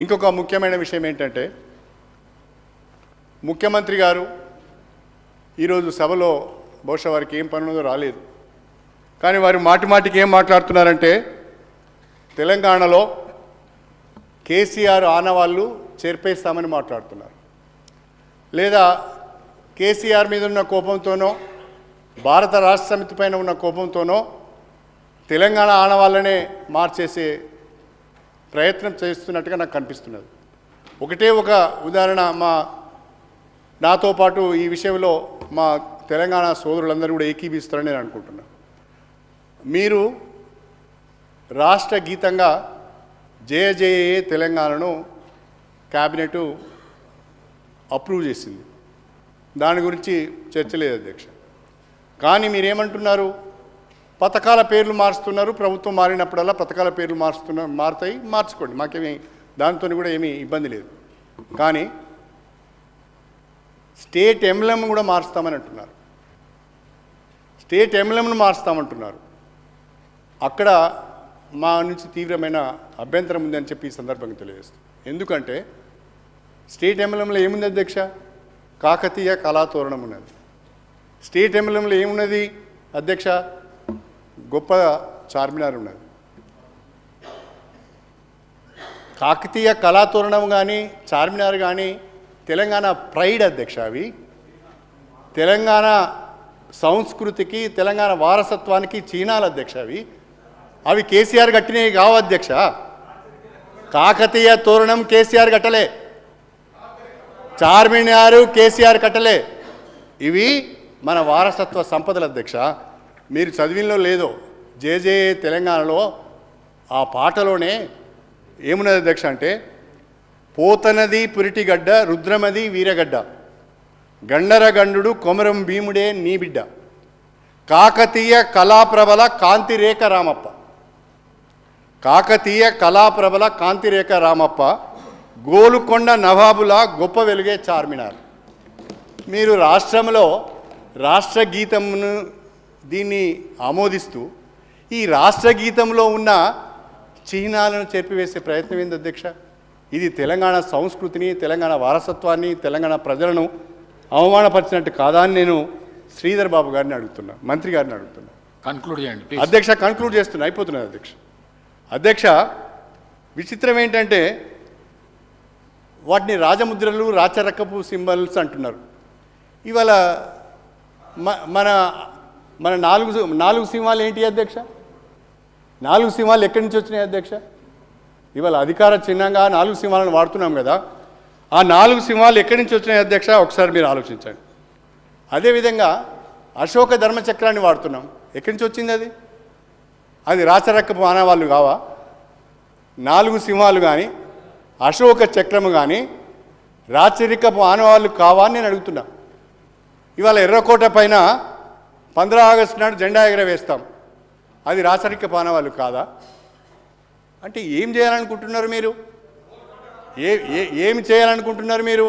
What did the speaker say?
ఇంకొక ముఖ్యమైన విషయం ఏంటంటే ముఖ్యమంత్రి గారు ఈరోజు సభలో బహుశా వారికి ఏం పని ఉన్నదో రాలేదు. కానీ వారు మాటిమాటికి ఏం మాట్లాడుతున్నారంటే తెలంగాణలో కేసీఆర్ ఆనవాళ్ళు చేర్పేస్తామని మాట్లాడుతున్నారు. లేదా కేసీఆర్ మీద ఉన్న కోపంతోనో భారత రాష్ట్ర సమితి పైన ఉన్న కోపంతోనో తెలంగాణ ఆనవాళ్ళనే మార్చేసే ప్రయత్నం చేస్తున్నట్టుగా నాకు కనిపిస్తున్నది. ఒకటే ఒక ఉదాహరణ, నాతో పాటు ఈ విషయంలో మా తెలంగాణ సోదరులందరూ కూడా ఏకీభిస్తారని నేను అనుకుంటున్నాను. మీరు రాష్ట్ర గీతంగా జయ జయ తెలంగాణను క్యాబినెట్ అప్రూవ్ చేసింది. దాని గురించి చర్చ లేదు అధ్యక్ష. కానీ మీరేమంటున్నారు, పథకాల పేర్లు మారుస్తున్నారు. ప్రభుత్వం మారినప్పుడల్లా పథకాల పేర్లు మారుతాయి, మార్చుకోండి, మాకేమీ దాంతో కూడా ఏమీ ఇబ్బంది లేదు. కానీ స్టేట్ ఎంబ్లెమ్ కూడా మారుస్తామని అంటున్నారు. స్టేట్ ఎంబ్లెమ్ను మారుస్తామంటున్నారు. అక్కడ మా నుంచి తీవ్రమైన అభ్యంతరం ఉందని చెప్పి ఈ సందర్భంగా తెలియజేస్తాం. ఎందుకంటే స్టేట్ ఎంబ్లెమ్లో ఏముంది అధ్యక్ష? కాకతీయ కళాతోరణం ఉన్నది. స్టేట్ ఎంబ్లెమ్లో ఏమున్నది అధ్యక్ష? గొప్ప చార్మినార్ ఉన్నది. కాకతీయ కళాతోరణం కానీ చార్మినార్ కానీ తెలంగాణ ప్రైడ్ అధ్యక్ష. అవి తెలంగాణ సంస్కృతికి తెలంగాణ వారసత్వానికి చీనాలు అధ్యక్ష. అవి కేసీఆర్ కట్టినవి కావు అధ్యక్ష. కాకతీయ తోరణం కేసీఆర్ కట్టలే, చార్మినారు కేసీఆర్ కట్టలే. ఇవి మన వారసత్వ సంపదలు అధ్యక్ష. మీరు చదివినలో లేదో జే తెలంగాణలో ఆ పాటలోనే ఏమున్నది అధ్యక్ష అంటే, పోతనది పురిటిగడ్డ రుద్రమది వీరగడ్డ గండరగండు కొమరం భీముడే నీ బిడ్డ కాకతీయ కళాప్రబల కాంతిరేఖ రామప్ప. కాకతీయ కళాప్రబల కాంతిరేఖ రామప్ప గోలుకొండ నవాబుల గొప్ప వెలుగే చార్మినార్. మీరు రాష్ట్రంలో రాష్ట్ర గీతమును దీన్ని ఆమోదిస్తూ ఈ రాష్ట్ర గీతంలో ఉన్న చిహ్నాలను చెరిపివేసే ప్రయత్నం ఏంది అధ్యక్ష? ఇది తెలంగాణ సంస్కృతిని, తెలంగాణ వారసత్వాన్ని, తెలంగాణ ప్రజలను అవమానపరిచినట్టు కాదా అని నేను శ్రీధర్ బాబు గారిని అడుగుతున్నా, మంత్రి గారిని అడుగుతున్నా. కన్క్లూడ్ చేయండి అధ్యక్ష. కన్క్లూడ్ చేస్తున్నా, అయిపోతున్నది అధ్యక్ష. అధ్యక్ష, విచిత్రం ఏంటంటే వాటిని రాజముద్రలు, రాచరకపు సింబల్స్ అంటున్నారు. ఇవాళ మన మన నాలుగు సింహాలు ఏంటి అధ్యక్ష? 4 సింహాలు ఎక్కడి నుంచి వచ్చినాయి అధ్యక్ష? ఇవాళ అధికార చిహ్నంగా 4 సింహాలను వాడుతున్నాం కదా. ఆ 4 సింహాలు ఎక్కడి నుంచి వచ్చినాయి అధ్యక్ష? ఒకసారి మీరు ఆలోచించండి. అదేవిధంగా అశోక ధర్మచక్రాన్ని వాడుతున్నాం, ఎక్కడి నుంచి వచ్చింది అది? అది రాచరకపు ఆనవాళ్ళు కావా? 4 సింహాలు కానీ అశోక చక్రము కానీ రాచరికపు ఆనవాళ్ళు కావా అని నేను అడుగుతున్నా. ఇవాళ ఎర్రకోట పైన 15 ఆగస్టు నాడు జెండా ఎగరవేస్తాం, అది రాచరికపు ఆనవాళ్ళు కాదా? అంటే ఏం చేయాలనుకుంటున్నారు మీరు? ఏమి చేయాలనుకుంటున్నారు మీరు?